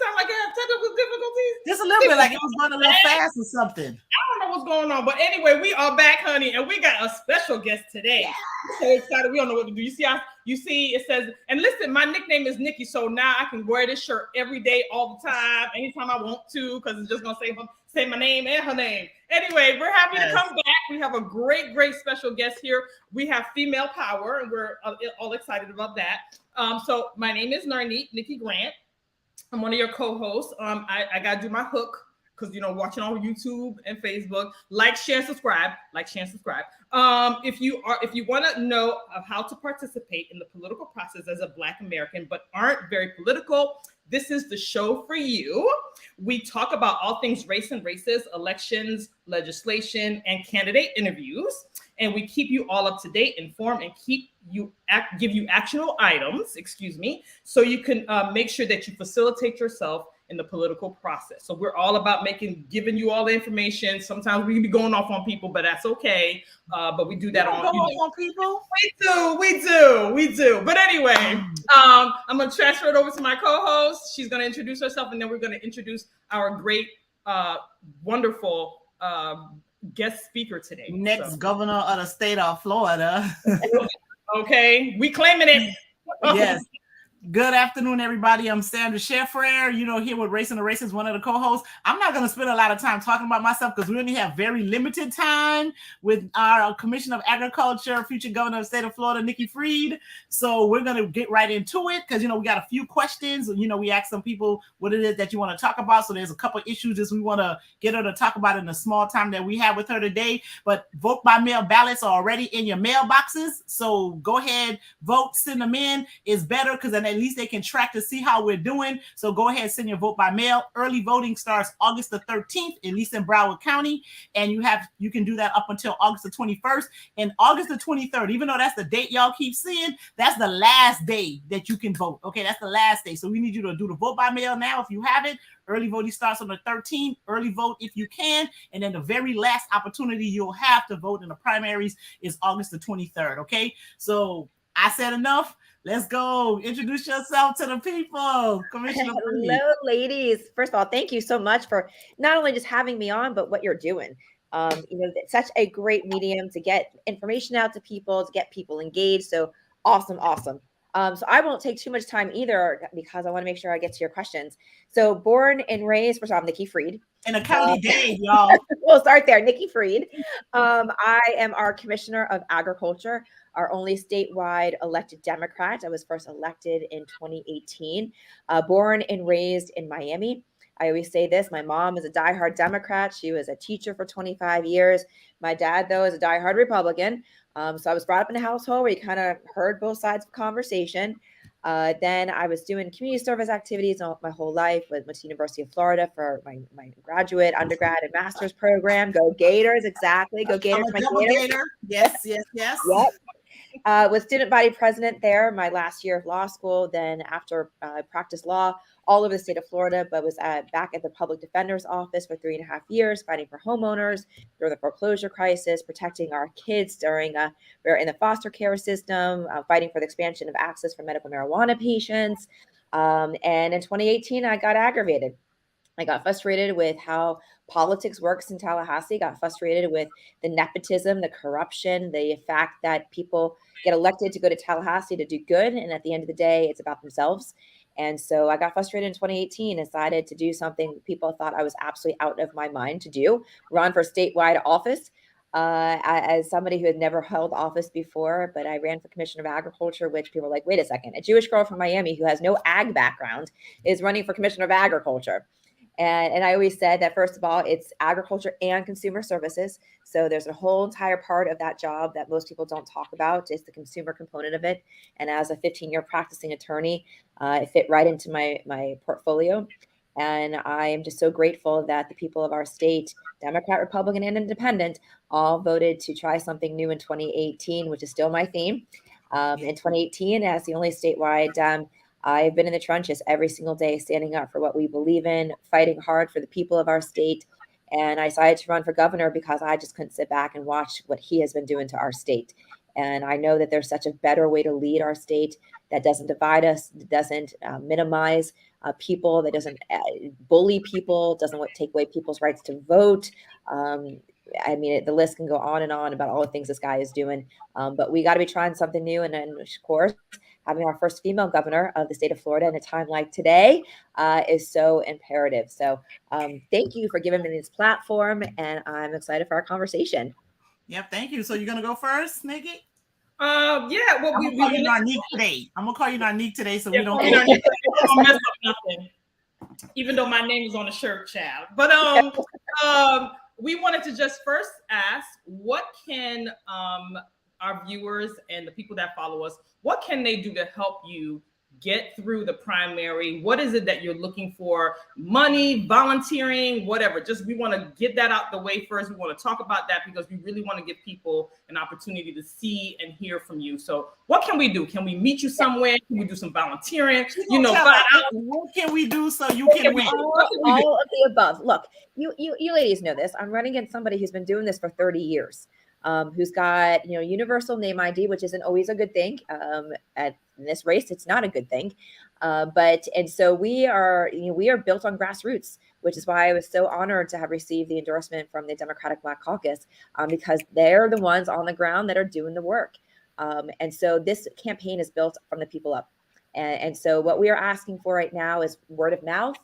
sound like I have technical difficulties? Just a little bit, like it was going a little fast or something. I don't know what's going on, but anyway, we are back, honey, and we got a special guest today. Yeah. So excited! We don't know what to do. You see, it says, and listen, my nickname is Nikki, so now I can wear this shirt every day, all the time, anytime I want to, because it's just gonna say my name and her name. Anyway, we're happy to come back. We have a great special guest here. We have female power, and we're all excited about that. So my name is Nikki Grant. I'm one of your co-hosts. I gotta do my hook because watching on YouTube and Facebook. Like, share, subscribe. If you want to know how to participate in the political process as a Black American but aren't very political, this is the show for you. We talk about all things race and racist, elections, legislation, and candidate interviews. And we keep you all up to date, informed, and give you actionable items, so you can make sure that you facilitate yourself in the political process. So we're all about giving you all the information. Sometimes we can be going off on people, but that's okay. But we do that on people. We do. But anyway, I'm gonna transfer it over to my co-host. She's gonna introduce herself, and then we're gonna introduce our great, wonderful guest speaker today. Next governor of the state of Florida. Okay, we claiming it. Yes. Good afternoon, everybody. I'm Sandra Sheffrere, here with Race and the Racist, one of the co-hosts. I'm not going to spend a lot of time talking about myself because we only have very limited time with our Commissioner of Agriculture, future governor of the state of Florida, Nikki Fried. So we're going to get right into it because, we got a few questions. We asked some people what it is that you want to talk about. So there's a couple issues that we want to get her to talk about in the small time that we have with her today. But vote by mail ballots are already in your mailboxes. So go ahead, vote, send them in. It's better because then at least they can track to see how we're doing. So go ahead and send your vote by mail. Early voting starts August the 13th, at least in Broward County. And you can do that up until August the 21st. And August the 23rd, even though that's the date y'all keep seeing, that's the last day that you can vote. Okay, that's the last day. So we need you to do the vote by mail now if you have it. Early voting starts on the 13th. Early vote if you can. And then the very last opportunity you'll have to vote in the primaries is August the 23rd. Okay, so I said enough. Let's go. Introduce yourself to the people. Commissioner Hello, ladies. First of all, thank you so much for not only just having me on, but what you're doing. It's such a great medium to get information out to people, to get people engaged. So awesome. So I won't take too much time either because I want to make sure I get to your questions. So born and raised, first of all, I'm Nikki Fried. And a county day, y'all. We'll start there. Nikki Fried. I am our Commissioner of Agriculture, our only statewide elected Democrat. I was first elected in 2018, born and raised in Miami. I always say this, my mom is a diehard Democrat. She was a teacher for 25 years. My dad, though, is a diehard Republican. So I was brought up in a household where you kind of heard both sides of the conversation. Then I was doing community service activities my whole life. Went to University of Florida for my graduate, undergrad, and master's program. Go Gators, exactly. Go Gators. I'm a double Gator. Yes. Yep. Was student body president there my last year of law school. Then after I practiced law all over the state of Florida, but was back at the public defender's office for 3.5 years, fighting for homeowners during the foreclosure crisis, protecting our kids during we were in the foster care system, fighting for the expansion of access for medical marijuana patients. And in 2018, I got aggravated. I got frustrated with how politics works in Tallahassee, got frustrated with the nepotism, the corruption, the fact that people get elected to go to Tallahassee to do good. And at the end of the day, it's about themselves. And so I got frustrated in 2018, decided to do something people thought I was absolutely out of my mind to do, run for statewide office. As somebody who had never held office before, but I ran for Commissioner of Agriculture, which people were like, wait a second, a Jewish girl from Miami who has no ag background is running for Commissioner of Agriculture. And I always said that, first of all, it's agriculture and consumer services. So there's a whole entire part of that job that most people don't talk about is the consumer component of it. And as a 15-year practicing attorney, it fit right into my portfolio. And I am just so grateful that the people of our state, Democrat, Republican, and Independent, all voted to try something new in 2018, which is still my theme. In 2018, as the only statewide I've been in the trenches every single day, standing up for what we believe in, fighting hard for the people of our state. And I decided to run for governor because I just couldn't sit back and watch what he has been doing to our state. And I know that there's such a better way to lead our state that doesn't divide us, doesn't minimize people, that doesn't bully people, doesn't take away people's rights to vote. I mean, the list can go on and on about all the things this guy is doing. But we got to be trying something new. And then, of course, having our first female governor of the state of Florida in a time like today is so imperative. So thank you for giving me this platform. And I'm excited for our conversation. Yep, thank you. So you're going to go first, Nikki? Yeah, well, I'm gonna call you Narnique today. I'm gonna call you Narnique today, so we don't mess up nothing. Even though my name is on the shirt, child. But we wanted to just first ask, what can our viewers and the people that follow us, what can they do to help you get through the primary? What is it that you're looking for? Money, volunteering, whatever. Just we want to get that out the way first. We want to talk about that because we really want to give people an opportunity to see and hear from you. So what can we do? Can we meet you somewhere? Can we do some volunteering? What can we do so you can win? All of the above. Look, you ladies know this. I'm running against somebody who's been doing this for 30 years. Who's got, universal name ID, which isn't always a good thing. In this race, it's not a good thing. And so we are built on grassroots, which is why I was so honored to have received the endorsement from the Democratic Black Caucus, because they're the ones on the ground that are doing the work. And so this campaign is built from the people up. And so what we are asking for right now is word of mouth.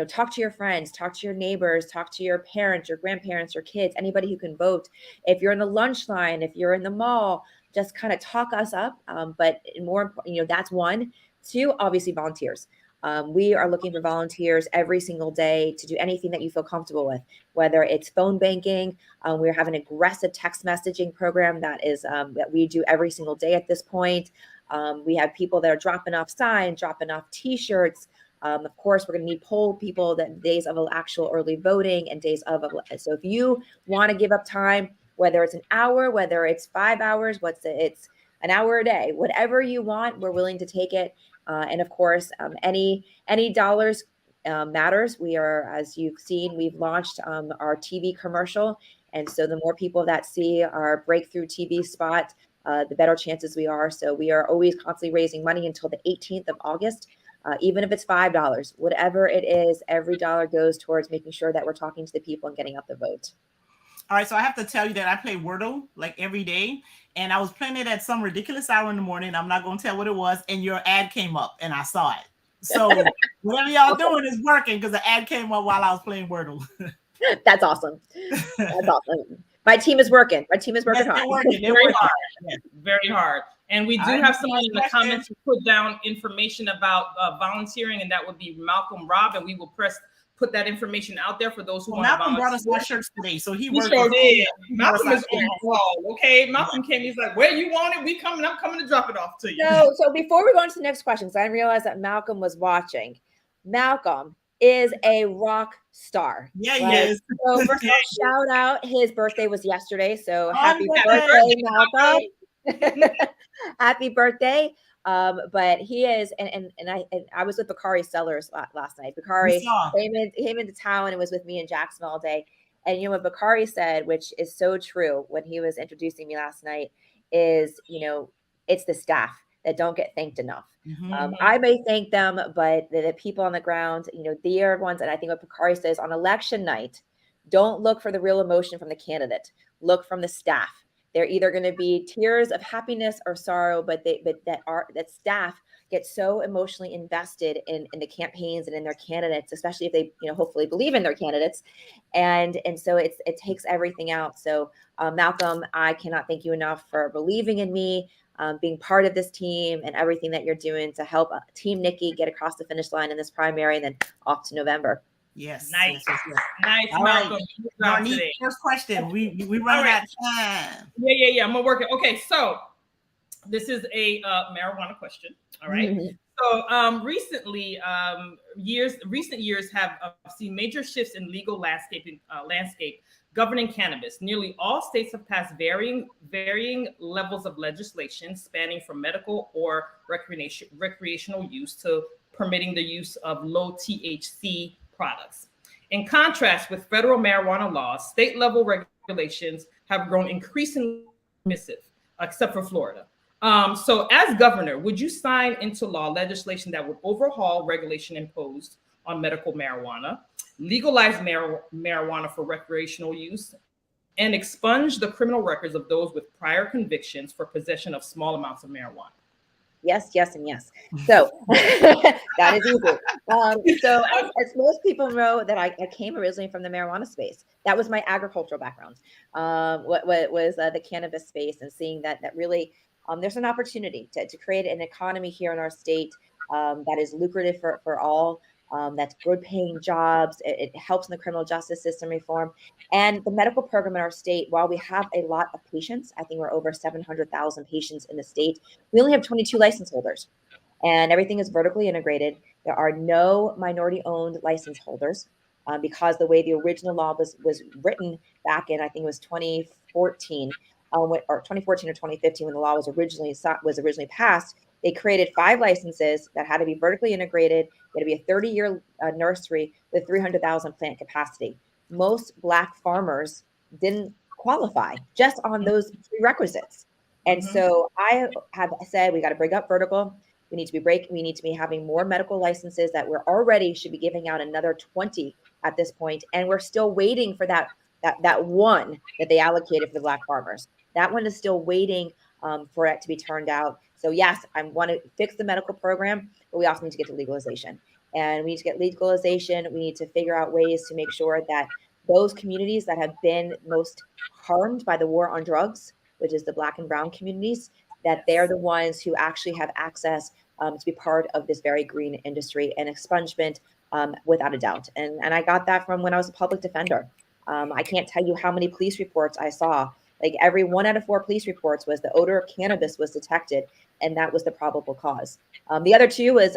Talk to your friends, talk to your neighbors, talk to your parents, your grandparents, your kids, anybody who can vote. If you're in the lunch line, if you're in the mall, just kind of talk us up. But more important, that's one. Two, obviously volunteers. We are looking for volunteers every single day to do anything that you feel comfortable with, whether it's phone banking. We have an aggressive text messaging program that we do every single day at this point. We have people that are dropping off signs, dropping off T-shirts. Of course, we're going to need poll people that days of actual early voting and days of. So if you want to give up time, whether it's an hour, whether it's 5 hours, it's an hour a day, whatever you want, we're willing to take it. And of course, any dollars matters. We are, as you've seen, we've launched our TV commercial. And so the more people that see our breakthrough TV spot, the better chances we are. So we are always constantly raising money until the 18th of August. Even if it's $5, whatever it is, every dollar goes towards making sure that we're talking to the people and getting out the vote. All right, so I have to tell you that I play Wordle like every day, and I was playing it at some ridiculous hour in the morning. I'm not going to tell what it was, and your ad came up, and I saw it. So whatever y'all doing is working because the ad came up while I was playing Wordle. That's awesome. That's awesome. My team is working. My team is working hard. They're working very hard. Yes, very hard. And we do have someone in the comments who put down information about volunteering, and that would be Malcolm Robb, and we will put that information out there for those who want to volunteer. Malcolm brought us our shirts today, so he worked. Sure did. Malcolm is on the call, okay? Malcolm came, he's like, where you want it, we coming, I'm coming to drop it off to you. So before we go on to the next questions, I realized that Malcolm was watching. Malcolm is a rock star. Yeah, he is. So first of all, shout out, his birthday was yesterday, so happy birthday, Malcolm. Happy birthday. But he is, and I was with Bakari Sellers last night. Bakari came into town and was with me in Jacksonville all day. And what Bakari said, which is so true when he was introducing me last night, is, it's the staff that don't get thanked enough. Mm-hmm. I may thank them, but the people on the ground, they are ones. And I think what Bakari says on election night, don't look for the real emotion from the candidate. Look from the staff. They're either going to be tears of happiness or sorrow, but that staff get so emotionally invested in the campaigns and in their candidates, especially if they hopefully believe in their candidates, and so it takes everything out. So Malcolm, I cannot thank you enough for believing in me, being part of this team, and everything that you're doing to help Team Nikki get across the finish line in this primary and then off to November. Yes. Nice. Nice, all Malcolm. Right. First question. We run out of time. Yeah. I'm gonna work it. Okay, so this is a marijuana question. All right. Mm-hmm. So recent years have seen major shifts in legal landscape governing cannabis. Nearly all states have passed varying levels of legislation spanning from medical or recreational use to permitting the use of low THC products. In contrast with federal marijuana laws, state level regulations have grown increasingly permissive. except for Florida. So as governor, would you sign into law legislation that would overhaul regulation imposed on medical marijuana, legalize marijuana for recreational use, and expunge the criminal records of those with prior convictions for possession of small amounts of marijuana? Yes, yes, and yes. So that is easy. So as most people know, that I came originally from the marijuana space. That was my agricultural background. What was the cannabis space, and seeing that really there's an opportunity to create an economy here in our state that is lucrative for all. That's good paying jobs. It helps in the criminal justice system reform and the medical program in our state. While we have a lot of patients, I think we're over 700,000 patients in the state. We only have 22 license holders, and everything is vertically integrated. There are no minority owned license holders because the way the original law was written back in, I think it was 2014 or 2014 or 2015, when the law was originally passed. They created 5 licenses that had to be vertically integrated. It had to be a 30-year nursery with 300,000 plant capacity. Most Black farmers didn't qualify just on those prerequisites. And so I have said, we got to bring up vertical. We need to be having more medical licenses that we're already should be giving out another 20 at this point. And we're still waiting for that one that they allocated for the Black farmers. That one is still waiting for it to be turned out. So yes, I want to fix the medical program, but we also need to get to legalization. And we need to get legalization. We need to figure out ways to make sure that those communities that have been most harmed by the war on drugs, which is the Black and brown communities, that they're the ones who actually have access to be part of this very green industry and expungement without a doubt. And I got that from when I was a public defender. I can't tell you how many police reports I saw. Like every 1 out of 4 police reports was the odor of cannabis was detected, and that was the probable cause. The other 2 was,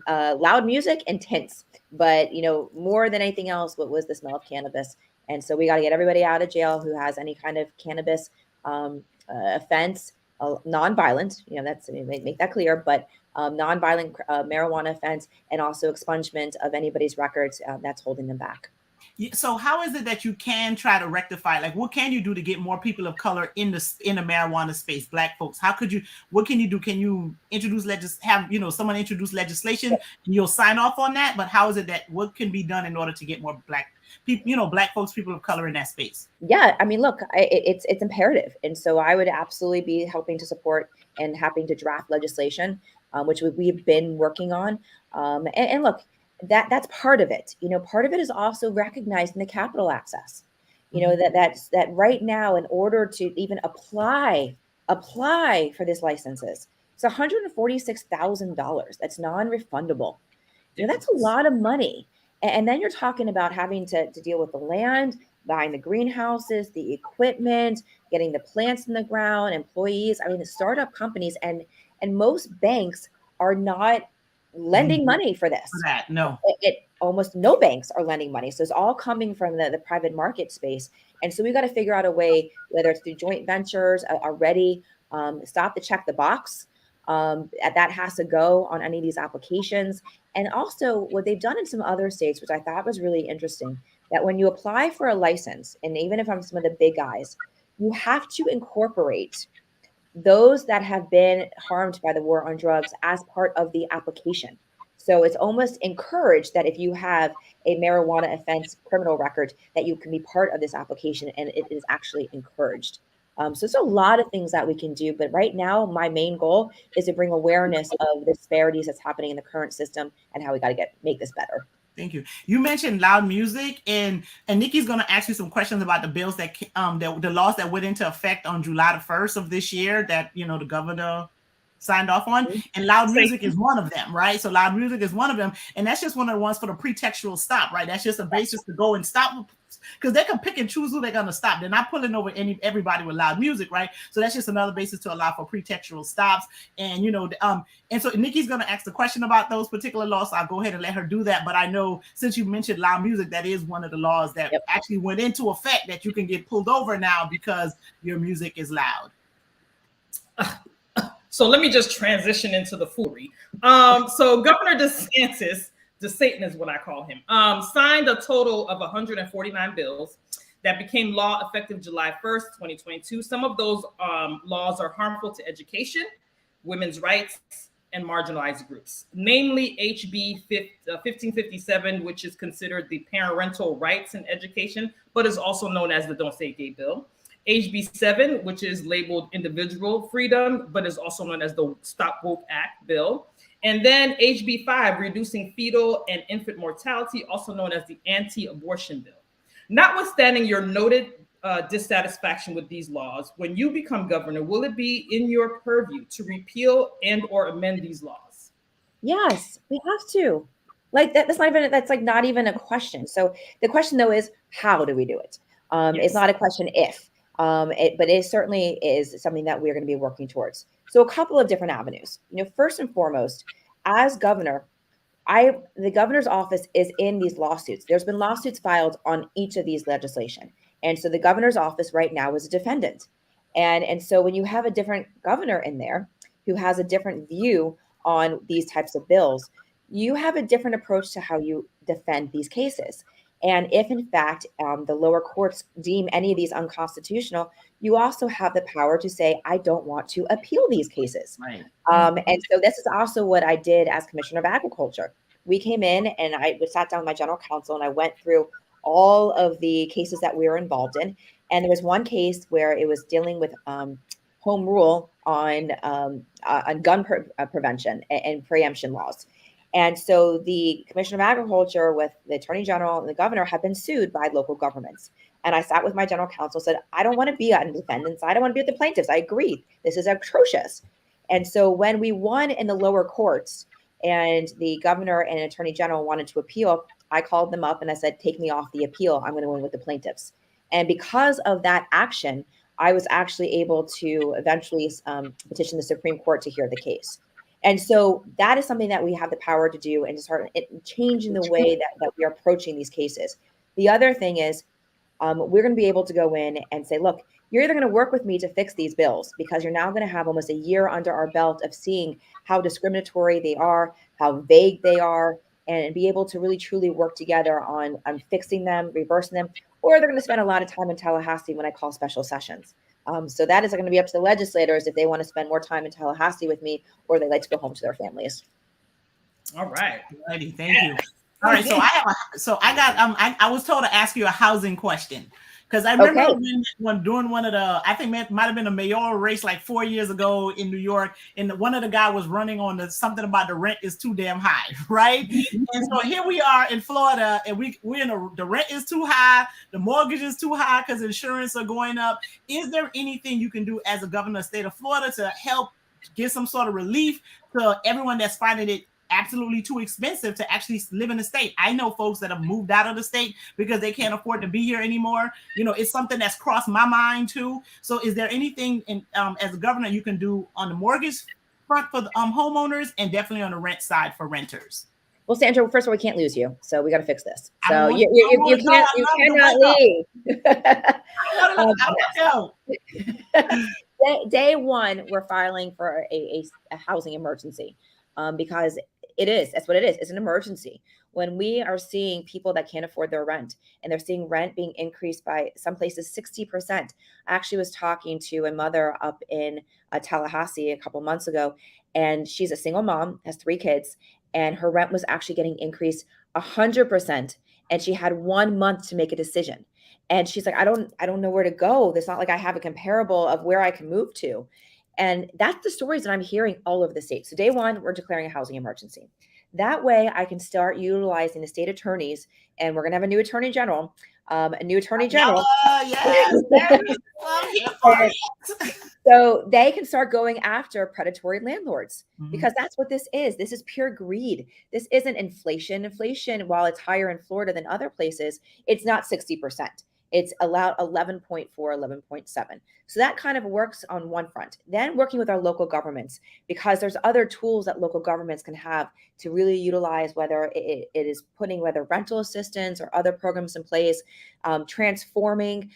loud music and tints, but more than anything else, what was the smell of cannabis? And so we got to get everybody out of jail who has any kind of cannabis offense, non-violent. That's make that clear, but non-violent marijuana offense, and also expungement of anybody's records that's holding them back. So how is it that you can try to rectify? Like, what can you do to get more people of color in the marijuana space, Black folks? What can you do? Can you introduce someone introduce legislation and you'll sign off on that? But how is it what can be done in order to get more Black people, Black folks, people of color in that space? Yeah, I mean, look, it's imperative. And so I would absolutely be helping to support and helping to draft legislation, which we've been working on. And look, that's part of it. Part of it is also recognizing the capital access. That right now, in order to even apply for these licenses, it's $146,000. That's non-refundable. That's a lot of money. And then you're talking about having to deal with the land, buying the greenhouses, the equipment, getting the plants in the ground, employees. I mean, the startup companies and most banks are not lending money for this. For that, no. Almost no banks are lending money. So it's all coming from the private market space. And so we got to figure out a way, whether it's through joint ventures already, stop the check the box. That has to go on any of these applications. And also what they've done in some other states, which I thought was really interesting, that when you apply for a license, and even if I'm some of the big guys, you have to incorporate those that have been harmed by the war on drugs as part of the application. So it's almost encouraged that if you have a marijuana offense criminal record, that you can be part of this application, and it is actually encouraged. So there's a lot of things that we can do, but right now my main goal is to bring awareness of the disparities that's happening in the current system and how we got to make this better. Thank you. You mentioned loud music, and Nikki's going to ask you some questions about the bills that the laws that went into effect on July the 1st of this year that the governor signed off on, and loud music is one of them, right? So loud music is one of them, and that's just one of the ones for the pretextual stop, right? That's just a basis to go and stop, because they can pick and choose who they're going to stop. They're not pulling over everybody with loud music, right? So that's just another basis to allow for pretextual stops. And and so Nikki's going to ask the question about those particular laws, so I'll go ahead and let her do that. But I know, since you mentioned loud music, that is one of the laws that actually went into effect, that you can get pulled over now because your music is loud. So let me just transition into the foolery. So Governor DeSantis, DeSatan is what I call him, signed a total of 149 bills that became law effective July 1st, 2022. Some of those laws are harmful to education, women's rights, and marginalized groups, namely HB 1557, which is considered the parental rights in education, but is also known as the Don't Say Gay bill. HB 7, which is labeled individual freedom, but is also known as the Stop Woke Act bill. And then HB 5, reducing fetal and infant mortality, also known as the anti-abortion bill. Notwithstanding your noted dissatisfaction with these laws, when you become governor, will it be in your purview to repeal and or amend these laws? Yes, we have to. Like that's like not even a question. So the question though is, how do we do it? Yes. It's not a question if, but it certainly is something that we're going to be working towards. So a couple of different avenues. First and foremost, as governor, the governor's office is in these lawsuits. There's been lawsuits filed on each of these legislation. And so the governor's office right now is a defendant. And so when you have a different governor in there who has a different view on these types of bills, you have a different approach to how you defend these cases. And if in fact the lower courts deem any of these unconstitutional, you also have the power to say, I don't want to appeal these cases. Right. And so this is also what I did as Commissioner of Agriculture. We came in and I sat down with my general counsel and I went through all of the cases that we were involved in. And there was one case where it was dealing with home rule on gun prevention and preemption laws. And so the Commissioner of Agriculture with the Attorney General and the governor have been sued by local governments. And I sat with my general counsel, said, I don't want to be on the defendant's side. I want to be with the plaintiffs. I agree. This is atrocious. And so when we won in the lower courts and the governor and attorney general wanted to appeal, I called them up and I said, take me off the appeal. I'm going to win with the plaintiffs. And because of that action, I was actually able to eventually petition the Supreme Court to hear the case. And so that is something that we have the power to do and to start changing the way that we are approaching these cases. The other thing is we're going to be able to go in and say, look, you're either going to work with me to fix these bills because you're now going to have almost a year under our belt of seeing how discriminatory they are, how vague they are, and be able to really truly work together on fixing them, reversing them, or they're going to spend a lot of time in Tallahassee when I call special sessions. So that is going to be up to the legislators if they want to spend more time in Tallahassee with me or they like to go home to their families. All right. Thank you. All right. So I was told to ask you a housing question. Because I remember when doing one of the, I think it might have been a mayoral race like 4 years ago in New York, and one of the guys was running on something about the rent is too damn high, right? And so here we are in Florida, and we're in the rent is too high, the mortgage is too high because insurance are going up. Is there anything you can do as a governor of the state of Florida to help give some sort of relief to everyone that's finding it absolutely too expensive to actually live in the state? I know folks that have moved out of the state because they can't afford to be here anymore. It's something that's crossed my mind too. So is there anything as a governor you can do on the mortgage front for the homeowners and definitely on the rent side for renters? Well, Sandra, first of all, we can't lose you, so we got to fix this. So you cannot leave. Day one, we're filing for a housing emergency. Because that's what it is. It's an emergency. When we are seeing people that can't afford their rent and they're seeing rent being increased by some places 60%. I actually was talking to a mother up in Tallahassee a couple months ago, and she's a single mom, has 3 kids, and her rent was actually getting increased 100%. And she had 1 month to make a decision. And she's like, I don't know where to go. It's not like I have a comparable of where I can move to. And that's the stories that I'm hearing all over the state. So day one, we're declaring a housing emergency. That way I can start utilizing the state attorneys, and we're going to have a new attorney general. Yes. So they can start going after predatory landlords because that's what this is. This is pure greed. This isn't inflation. Inflation, while it's higher in Florida than other places, it's not 60%. It's allowed 11.4, 11.7. So that kind of works on one front. Then working with our local governments, because there's other tools that local governments can have to really utilize, whether it is putting whether rental assistance or other programs in place, transforming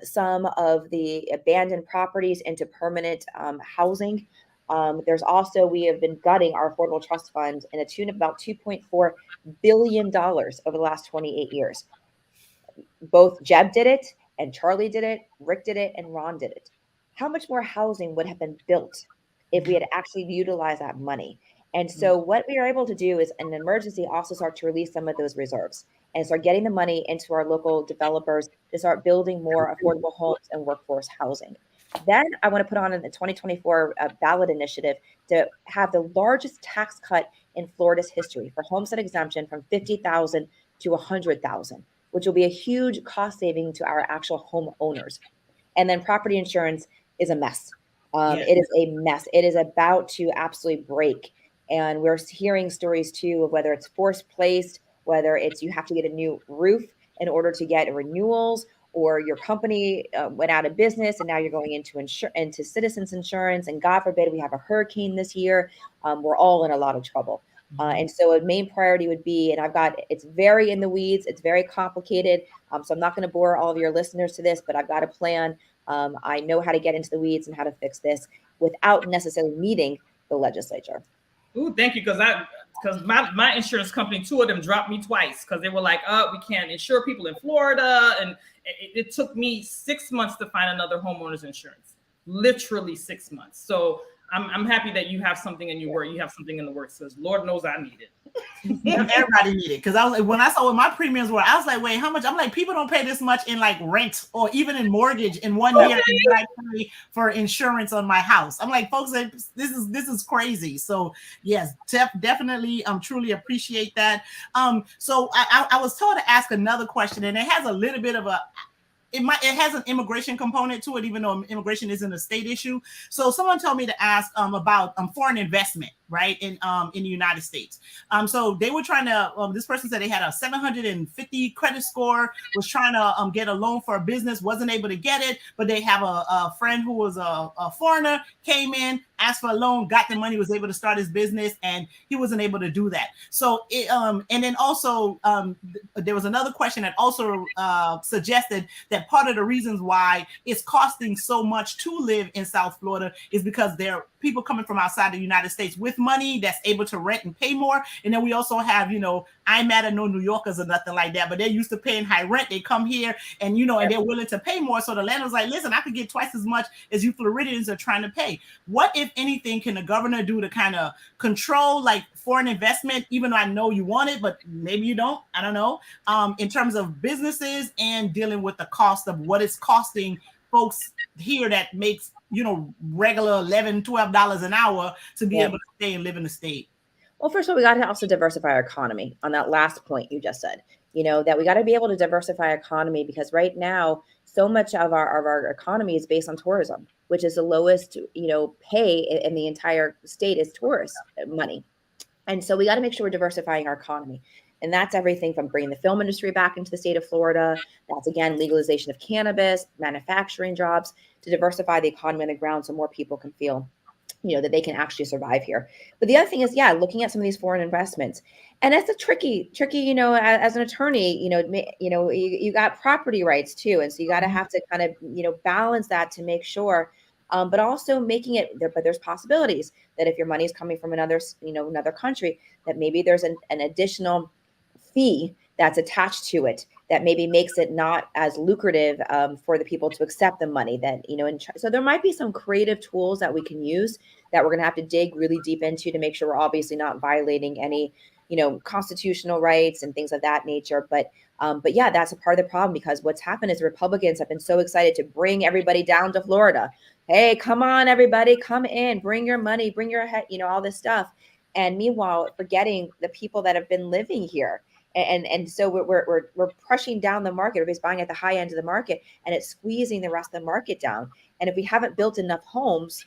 some of the abandoned properties into permanent housing. There's also, we have been gutting our affordable trust fund in a tune of about $2.4 billion over the last 28 years. both Jeb did it and Charlie did it, Rick did it, and Ron did it. How much more housing would have been built if we had actually utilized that money? And so what we are able to do is in an emergency also start to release some of those reserves and start getting the money into our local developers to start building more affordable homes and workforce housing. Then I want to put on in the 2024 ballot initiative to have the largest tax cut in Florida's history for homestead exemption from 50,000 to 100,000, which will be a huge cost saving to our actual homeowners. And then property insurance is a mess. It is a mess. It is about to absolutely break. And we're hearing stories too of whether it's forced placed, whether it's you have to get a new roof in order to get renewals, or your company went out of business and now you're going into citizens insurance. And God forbid we have a hurricane this year. We're all in a lot of trouble. And so a main priority would be, and it's very in the weeds, it's very complicated. So I'm not going to bore all of your listeners to this, but I've got a plan. I know how to get into the weeds and how to fix this without necessarily meeting the legislature. Ooh, thank you. Because my insurance company, 2 of them dropped me twice because they were like, we can't insure people in Florida. And it took me 6 months to find another homeowner's insurance, literally 6 months. So I'm happy that you have something in your work. You have something in the works because Lord knows I need it. Everybody need it. Because I was like, when I saw what my premiums were, I was like, wait, how much? I'm like, people don't pay this much in like rent or even in mortgage in 1 year for insurance on my house. I'm like, folks, this is crazy. So yes, definitely truly appreciate that. So I was told to ask another question, and it has a little bit of it has an immigration component to it, even though immigration isn't a state issue. So someone told me to ask about foreign investment, right, in the United States. So they were trying to. This person said they had a 750 credit score, was trying to get a loan for a business, wasn't able to get it, but they have a friend who was a foreigner, came in, asked for a loan, got the money, was able to start his business, and he wasn't able to do that. So and then also there was another question that also suggested that part of the reasons why it's costing so much to live in South Florida is because there are people coming from outside the United States with money that's able to rent and pay more. And then we also have, I'm mad at no New Yorkers or nothing like that, but they're used to paying high rent. They come here and, and they're willing to pay more. So the landlord's like, listen, I could get twice as much as you Floridians are trying to pay. What, if anything, can the governor do to kind of control like foreign investment, even though I know you want it, but maybe you don't, I don't know, in terms of businesses and dealing with the cost of what it's costing folks here that makes, regular $11, $12 an hour to be able to stay and live in the state? Well, first of all, we got to also diversify our economy on that last point you just said, that we got to be able to diversify our economy, because right now, so much of our economy is based on tourism, which is the lowest, pay in the entire state is tourist money. And so we got to make sure we're diversifying our economy. And that's everything from bringing the film industry back into the state of Florida. That's, again, legalization of cannabis, manufacturing jobs, to diversify the economy on the ground so more people can feel, that they can actually survive here. But the other thing is, looking at some of these foreign investments. And that's a tricky, as an attorney, you got property rights too. And so you got to have to kind of, balance that to make sure, but also making it there. But there's possibilities that if your money is coming from another country, that maybe there's an additional fee that's attached to it that maybe makes it not as lucrative for the people to accept the money that, so there might be some creative tools that we can use that we're going to have to dig really deep into to make sure we're obviously not violating any, constitutional rights and things of that nature. But yeah, that's a part of the problem, because what's happened is Republicans have been so excited to bring everybody down to Florida. Hey, come on, everybody, come in, bring your money, bring your head, all this stuff. And meanwhile, forgetting the people that have been living here. And so we're pushing down the market. Everybody's buying at the high end of the market, and it's squeezing the rest of the market down. And if we haven't built enough homes,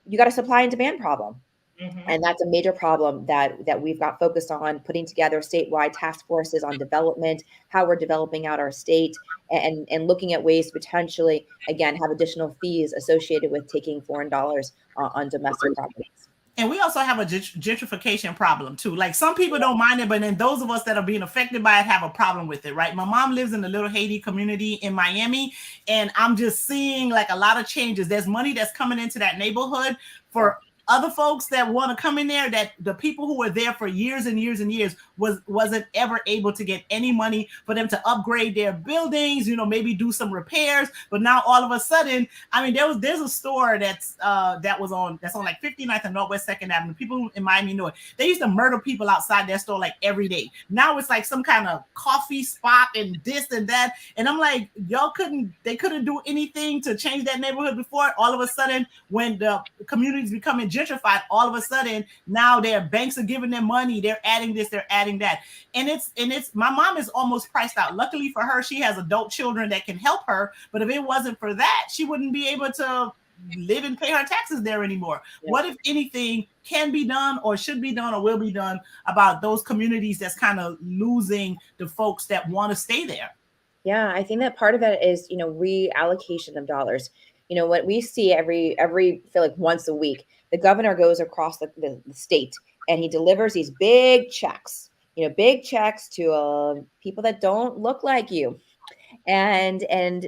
you got a supply and demand problem. Mm-hmm. And that's a major problem that we've got focused on, putting together statewide task forces on development, how we're developing out our state, and looking at ways to potentially, again, have additional fees associated with taking foreign dollars on domestic properties. And we also have a gentrification problem too. Like, some people don't mind it, but then those of us that are being affected by it have a problem with it, right? My mom lives in the Little Haiti community in Miami, and I'm just seeing like a lot of changes. There's money that's coming into that neighborhood for other folks that want to come in there, that the people who were there for years and years and years wasn't ever able to get any money for them to upgrade their buildings, maybe do some repairs. But now all of a sudden, I mean, there's a store that's on like 59th and Northwest 2nd Avenue. People in Miami know it. They used to murder people outside their store like every day. Now it's like some kind of coffee spot and this and that. And I'm like, they couldn't do anything to change that neighborhood before. All of a sudden, when the community is becoming gentrified, all of a sudden now their banks are giving them money. They're adding this, they're adding that. And it's my mom is almost priced out. Luckily for her, she has adult children that can help her. But if it wasn't for that, she wouldn't be able to live and pay her taxes there anymore. Yeah. What, if anything, can be done or should be done or will be done about those communities that's kind of losing the folks that want to stay there? Yeah, I think that part of it is, reallocation of dollars. What we see every feel like once a week, the governor goes across the state and he delivers these big checks, big checks to people that don't look like you. And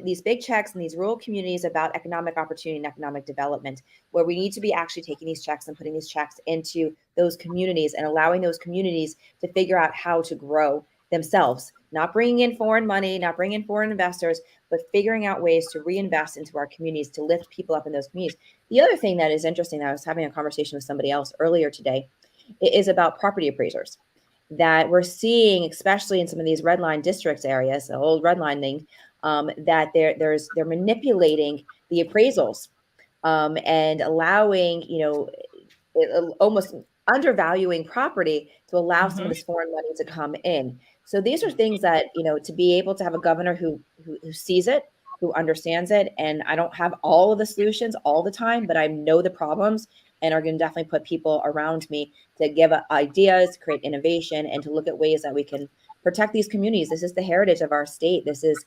these big checks in these rural communities about economic opportunity and economic development, where we need to be actually taking these checks and putting these checks into those communities and allowing those communities to figure out how to grow themselves, not bringing in foreign money, not bringing in foreign investors, but figuring out ways to reinvest into our communities, to lift people up in those communities. The other thing that is interesting, that I was having a conversation with somebody else earlier today, is about property appraisers. That we're seeing, especially in some of these red line districts areas, the old red line thing, that they're manipulating the appraisals and allowing, almost undervaluing property to allow some of this foreign money to come in. So these are things that, to be able to have a governor who sees it, who understands it, and I don't have all of the solutions all the time, but I know the problems and are going to definitely put people around me to give ideas, create innovation, and to look at ways that we can protect these communities. This is the heritage of our state. This is,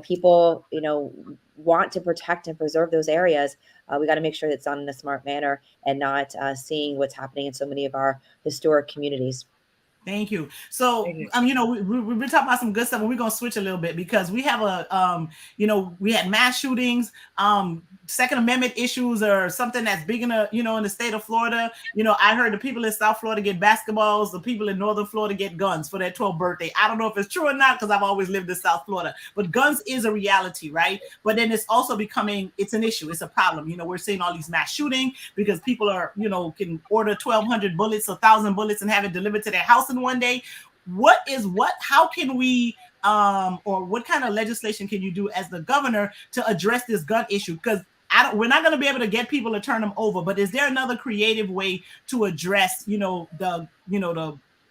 people, want to protect and preserve those areas. We got to make sure that it's done in a smart manner and not seeing what's happening in so many of our historic communities. Thank you. So, we've been talking about some good stuff, and we're going to switch a little bit because we have we had mass shootings, Second Amendment issues or something that's big in the state of Florida. I heard the people in South Florida get basketballs, the people in Northern Florida get guns for their 12th birthday. I don't know if it's true or not because I've always lived in South Florida, but guns is a reality, right? But then it's also it's an issue. It's a problem. We're seeing all these mass shooting because people are, can order 1,200 bullets, 1,000 bullets and have it delivered to their house in one day. How can we, or what kind of legislation can you do as the governor to address this gun issue? Because we're not going to be able to get people to turn them over, but is there another creative way to address, the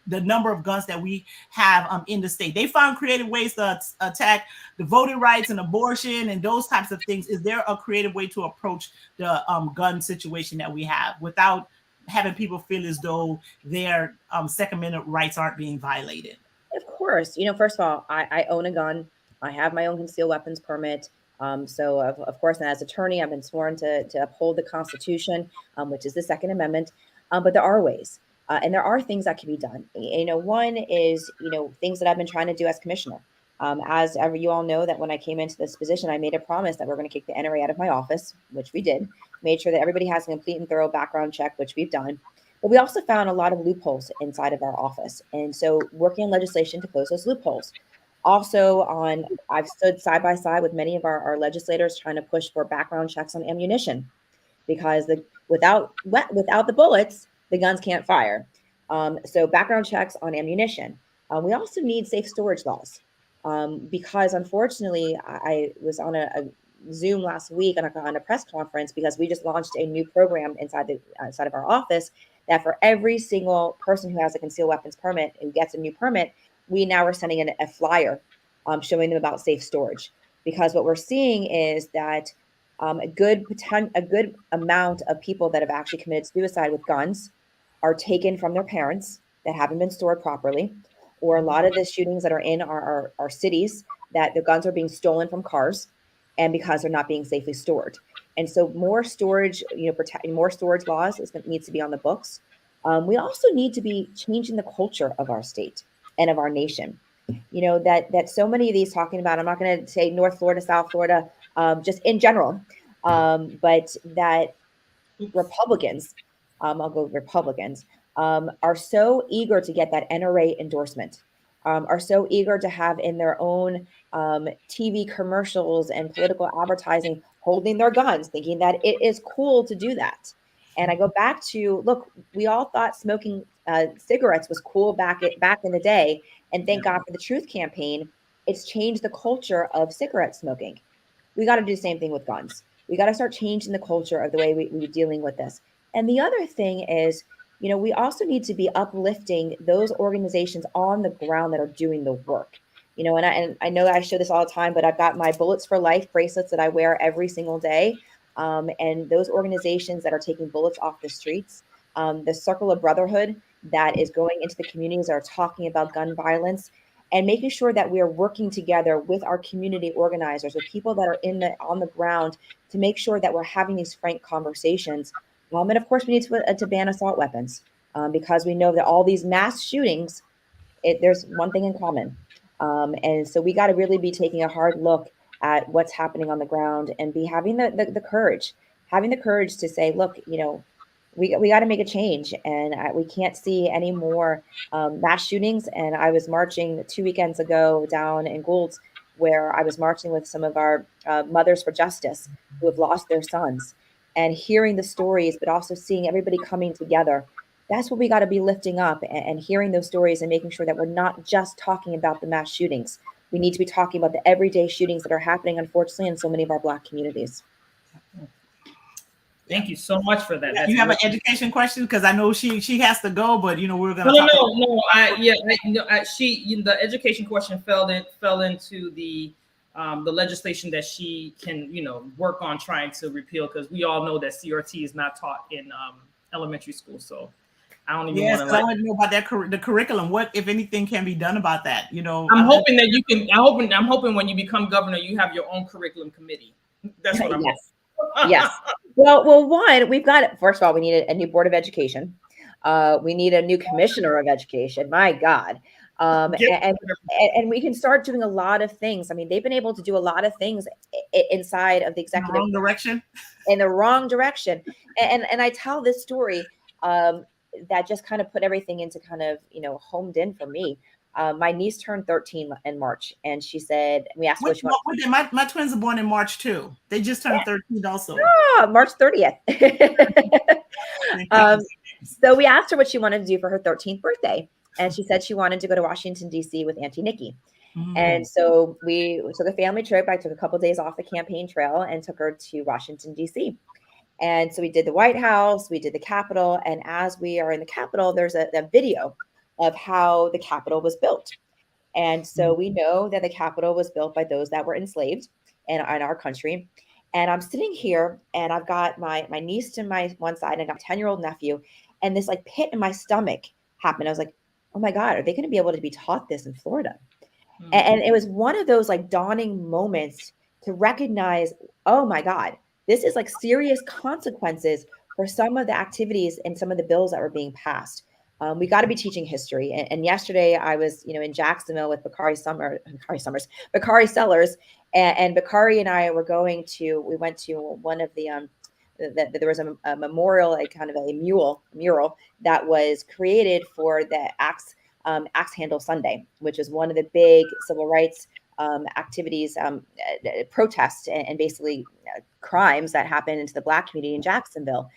number of guns that we have in the state? They found creative ways to attack the voting rights and abortion and those types of things. Is there a creative way to approach the gun situation that we have without having people feel as though their Second Amendment rights aren't being violated? Of course. First of all, I own a gun. I have my own concealed weapons permit. So of course, and as attorney, I've been sworn to uphold the Constitution, which is the Second Amendment. But there are ways, and there are things that can be done. One is, things that I've been trying to do as commissioner. As ever, you all know that when I came into this position, I made a promise that we're going to kick the NRA out of my office, which we did. Made sure that everybody has a complete and thorough background check, which we've done. But we also found a lot of loopholes inside of our office. And so working on legislation to close those loopholes. Also I've stood side by side with many of our legislators trying to push for background checks on ammunition, because without the bullets, the guns can't fire. So background checks on ammunition. We also need safe storage laws, because unfortunately I was on a Zoom last week on a press conference because we just launched a new program inside of our office that for every single person who has a concealed weapons permit who gets a new permit, we now are sending in a flyer showing them about safe storage. Because what we're seeing is that a good amount of people that have actually committed suicide with guns are taken from their parents that haven't been stored properly, or a lot of the shootings that are in our cities, that the guns are being stolen from cars, and because they're not being safely stored. And so more storage, more storage laws needs to be on the books. We also need to be changing the culture of our state and of our nation. That so many of these talking about, I'm not going to say North Florida, South Florida, just in general, but that Republicans I'll go with Republicans, are so eager to get that NRA endorsement, are so eager to have in their own TV commercials and political advertising holding their guns, thinking that it is cool to do that. And I go back to, look, we all thought smoking cigarettes was cool back in the day. And thank God for the Truth campaign. It's changed the culture of cigarette smoking. We got to do the same thing with guns. We got to start changing the culture of the way we're dealing with this. And the other thing is, we also need to be uplifting those organizations on the ground that are doing the work. And I know I show this all the time, but I've got my Bullets for Life bracelets that I wear every single day. And those organizations that are taking bullets off the streets, the Circle of Brotherhood that is going into the communities that are talking about gun violence, and making sure that we are working together with our community organizers, with people that are on the ground, to make sure that we're having these frank conversations. And of course, we need to ban assault weapons, because we know that all these mass shootings, there's one thing in common. And so we got to really be taking a hard look at what's happening on the ground, and be having the courage to say, look, we got to make a change, and we can't see any more mass shootings. And I was marching 2 weekends ago down in Goulds, where I was marching with some of our Mothers for Justice who have lost their sons, and hearing the stories, but also seeing everybody coming together. That's what we got to be lifting up, and hearing those stories, and making sure that we're not just talking about the mass shootings. We need to be talking about the everyday shootings that are happening, unfortunately, in so many of our Black communities. Thank you so much for that. That's you have an education question, because I know she has to go, but we're gonna. The education question fell into the legislation that she can work on trying to repeal, because we all know that CRT is not taught in elementary school. So I don't even want to. I want to know about that the curriculum. What, if anything, can be done about that? I'm hoping that you can. I'm hoping when you become governor, you have your own curriculum committee. That's what I'm hoping. Yes. Well, one, we've got, first of all, we need a new board of education. We need a new commissioner of education. My God. And we can start doing a lot of things. I mean, they've been able to do a lot of things inside of the executive. In the wrong direction. And I tell this story that just kind of put everything into kind of, homed in for me. My niece turned 13 in March, and she said, we asked which one. My twins are born in March too. They just turned 13 also. March 30th. So we asked her what she wanted to do for her 13th birthday. And she said she wanted to go to Washington, D.C. with Auntie Nikki. And so we took a family trip. I took a couple of days off the campaign trail and took her to Washington, D.C. And so we did the White House, we did the Capitol. And as we are in the Capitol, there's a video of how the Capitol was built. And so we know that the Capitol was built by those that were enslaved in our country. And I'm sitting here, and I've got my niece to my one side, and I got a 10-year-old nephew, and this like pit in my stomach happened. I was like, oh my God, are they going to be able to be taught this in Florida? And it was one of those like dawning moments to recognize, oh my God, this is like serious consequences for some of the activities and some of the bills that were being passed. We got to be teaching history. And yesterday I was, in Jacksonville with Bakari Sellers, and Bakari and I we went to one of the, there was a memorial, like kind of a mural that was created for the Axe Handle Sunday, which is one of the big civil rights activities, protests, and basically crimes that happened into the Black community in Jacksonville.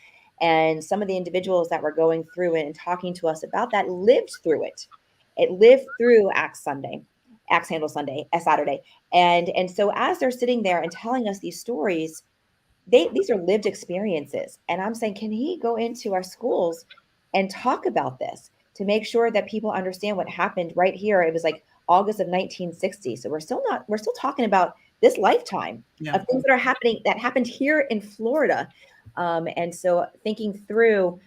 And some of the individuals that were going through it and talking to us about that lived through it. It lived through Axe Handle Sunday, Saturday. And so as they're sitting there and telling us these stories, these are lived experiences. And I'm saying, can he go into our schools and talk about this to make sure that people understand what happened right here? It was like August of 1960. So we're still talking about this lifetime of things that happened here in Florida. And so thinking through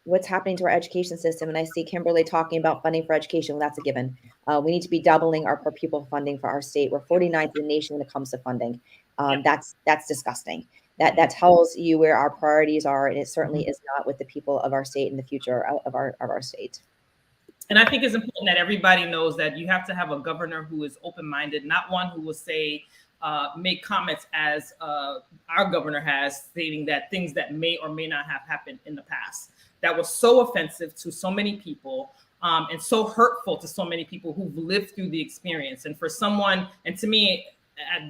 what's happening to our education system, and I see Kimberly talking about funding for education. Well, that's a given. We need to be doubling our per pupil funding for our state. We're 49th in the nation when it comes to funding. That's disgusting. That tells you where our priorities are, and it certainly is not with the people of our state and the future of our state. And I think it's important that everybody knows that you have to have a governor who is open-minded, not one who will say, make comments as our governor has, stating that things that may or may not have happened in the past that was so offensive to so many people, and so hurtful to so many people who've lived through the experience. And for someone, and to me,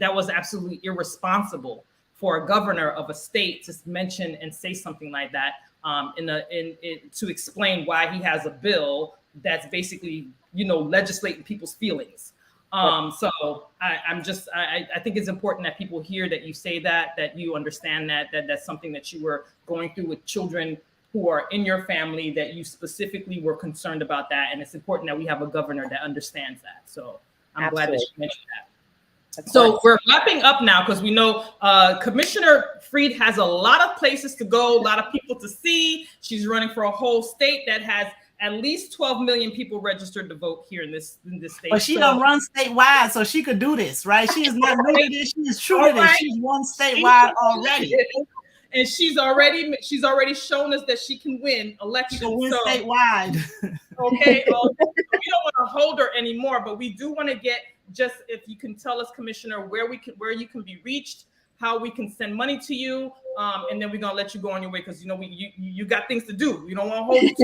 that was absolutely irresponsible for a governor of a state to mention and say something like that, to explain why he has a bill that's basically, legislating people's feelings. So I think it's important that people hear that you say that you understand that that's something that you were going through with children who are in your family, that you specifically were concerned about that. And it's important that we have a governor that understands that. So I'm glad that you mentioned that. So we're wrapping up now, because we know Commissioner Freed has a lot of places to go, a lot of people to see. She's running for a whole state that has at least 12 million people registered to vote here in this state. But she don't run statewide, so she could do this, right? She is not new to this. She is true to this. She's won statewide already. And she's already shown us that she can win elections. She can win statewide. Okay, we don't want to hold her anymore, but we do want to get, just if you can tell us, Commissioner, where you can be reached, how we can send money to you, and then we're gonna let you go on your way, because you got things to do. We don't want to hold you.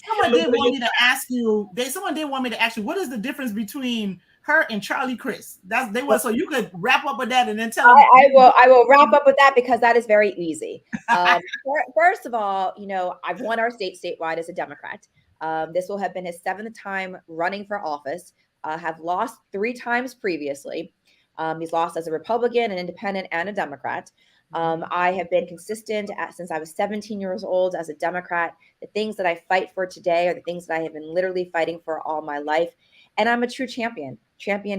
Someone did want me to ask you. Someone did want me to ask you, what is the difference between her and Charlie Chris? So you could wrap up with that and then tell them. I will wrap up with that, because that is very easy. First of all, I've won our statewide as a Democrat. This will have been his 7th time running for office. Have lost 3 times previously. He's lost as a Republican, an independent, and a Democrat. I have been consistent since I was 17 years old as a Democrat. The things that I fight for today are the things that I have been literally fighting for all my life. And I'm a true champion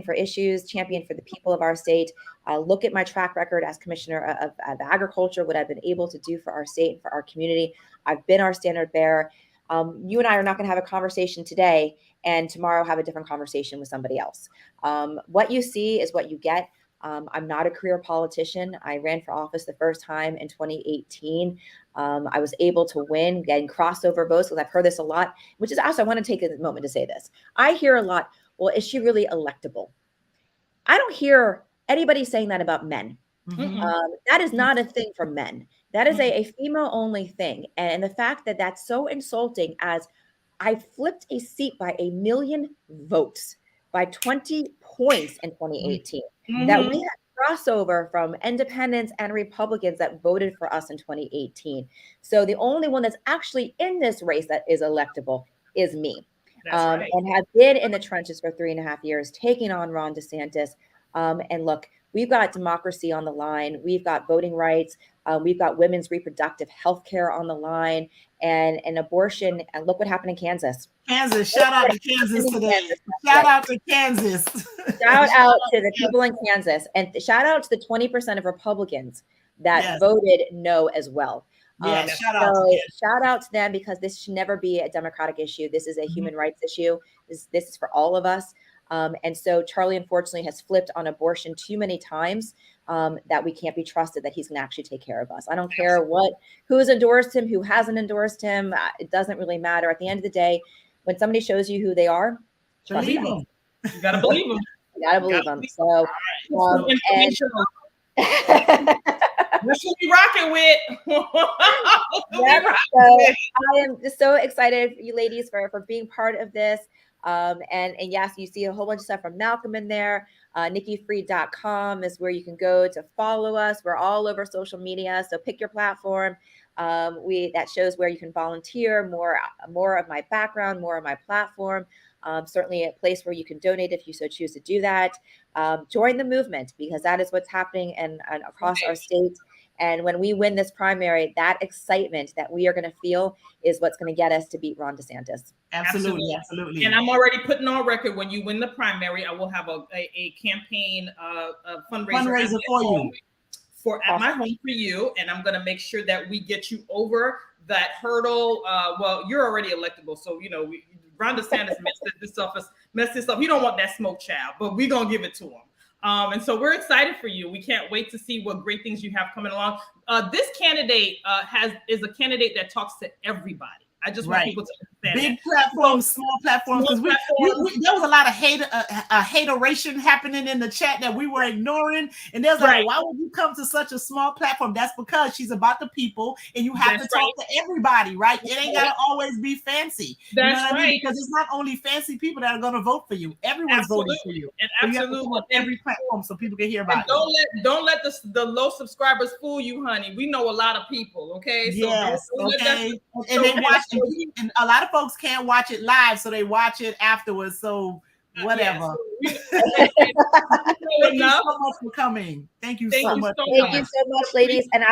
for issues, champion for the people of our state. Look at my track record as Commissioner of Agriculture, what I've been able to do for our state and for our community. I've been our standard bearer. You and I are not going to have a conversation today and tomorrow have a different conversation with somebody else. What you see is what you get. I'm not a career politician. I ran for office the first time in 2018. I was able to win, getting crossover votes, because I've heard this a lot, which is also, I want to take a moment to say this. I hear a lot, well, is she really electable? I don't hear anybody saying that about men. Mm-hmm. That is not a thing for men. That is a female-only thing. And the fact that that's so insulting, as I flipped a seat by 1 million votes, by 20 points in 2018, that we had crossover from independents and Republicans that voted for us in 2018. So the only one that's actually in this race that is electable is me. Right. And have been in the trenches for 3.5 years, taking on Ron DeSantis. And look, we've got democracy on the line. We've got voting rights. We've got women's reproductive health care on the line, and abortion. And look what happened in Kansas. Shout out to Kansas today. Shout out to Kansas. Shout out to the people in Kansas, and shout out to the 20% of Republicans that voted no as well. Shout out to them, because this should never be a Democratic issue. This is a human rights issue. This is for all of us. And so Charlie, unfortunately, has flipped on abortion too many times, that we can't be trusted that he's going to actually take care of us. I don't care who's endorsed him, who hasn't endorsed him. It doesn't really matter. At the end of the day, when somebody shows you who they are, believe them. You got to believe them. You got to believe them. So, that's what we rocking with. I am just so excited for you ladies for being part of this. And yes, you see a whole bunch of stuff from Malcolm in there. NikkiFree.com is where you can go to follow us. We're all over social media, so pick your platform. That shows where you can volunteer, more of my background, more of my platform. Certainly a place where you can donate if you so choose to do that. Join the movement, because that is what's happening and across our state. And when we win this primary, that excitement that we are going to feel is what's going to get us to beat Ron DeSantis. Absolutely. And I'm already putting on record, when you win the primary, I will have a campaign fundraiser for you. At my home for you, and I'm going to make sure that we get you over that hurdle. Well, you're already electable, so Ron DeSantis messed this up. You don't want that smoke, child, but we're going to give it to him. And so we're excited for you. We can't wait to see what great things you have coming along. This candidate is a candidate that talks to everybody. I just want people to understand big platforms, small platforms, because there was a lot of hateration happening in the chat that we were ignoring, and there's like, why would you come to such a small platform? That's because she's about the people, and you have to talk to everybody, right? It ain't gotta always be fancy. That's you know what I mean? Because it's not only fancy people that are going to vote for you. Everyone's voting for you. And so absolutely, you have to every platform so people can hear about it. Don't let the low subscribers fool you, honey. We know a lot of people, okay? So don't let that, and they watch it, and a lot of folks can't watch it live, so they watch it afterwards. So whatever. Thank you so much for coming. Thank you so much. Thank you so much, ladies. And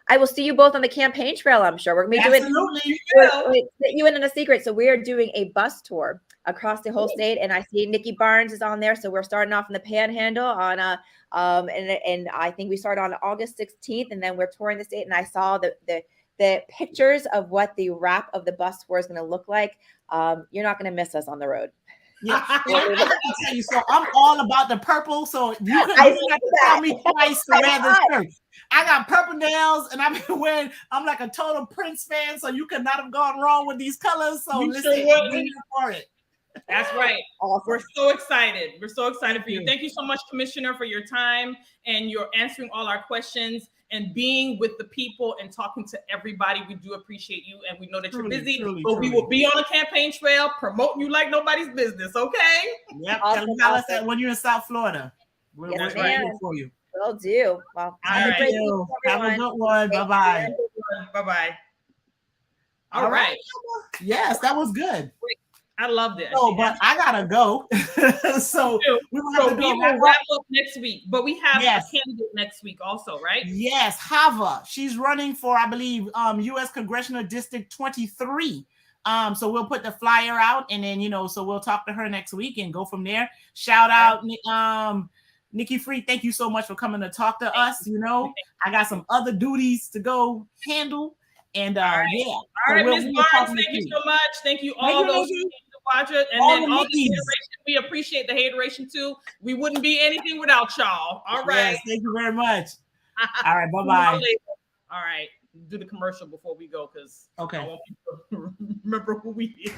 I will see you both on the campaign trail. I'm sure we're going to be doing you in a secret. So we are doing a bus tour across the whole state, and I see Nikki Barnes is on there. So we're starting off in the Panhandle on and I think we start on August 16th, and then we're touring the state. And I saw the pictures of what the wrap of the bus tour is going to look like. You're not going to miss us on the road. Yeah, I can tell you. So I'm all about the purple. So you have to tell me twice to wear this shirt. I got purple nails, and I've been wearing. I'm like a total Prince fan, so you could not have gone wrong with these colors. So listen, we're here for it. That's right. Awesome. We're so excited. We're so excited for you. Thank you so much, Commissioner, for your time and your answering all our questions and being with the people and talking to everybody. We do appreciate you, and we know that you're busy, but we will be on a campaign trail promoting you like nobody's business, okay? Yep. Tell us that when you're in South Florida. We're right here for you. Will do. Well, have a good one. Bye-bye. Bye-bye. All right. Yes, that was good. I loved it. Oh, but I gotta go. So we will wrap up next week. But we have a candidate next week also, right? Yes, Hava. She's running for, I believe, U.S. Congressional District 23. So we'll put the flyer out, and then so we'll talk to her next week and go from there. Shout out, Nikki Free. Thank you so much for coming to talk to us. I got some other duties to go handle, and All right, Ms. Barnes. Thank you so much. Thank you all those. Watch it, and then all the hateration. We appreciate the hateration too. We wouldn't be anything without y'all. All right. Yes, thank you very much. All right, bye-bye. All right, do the commercial before we go, because I want people to remember who we is.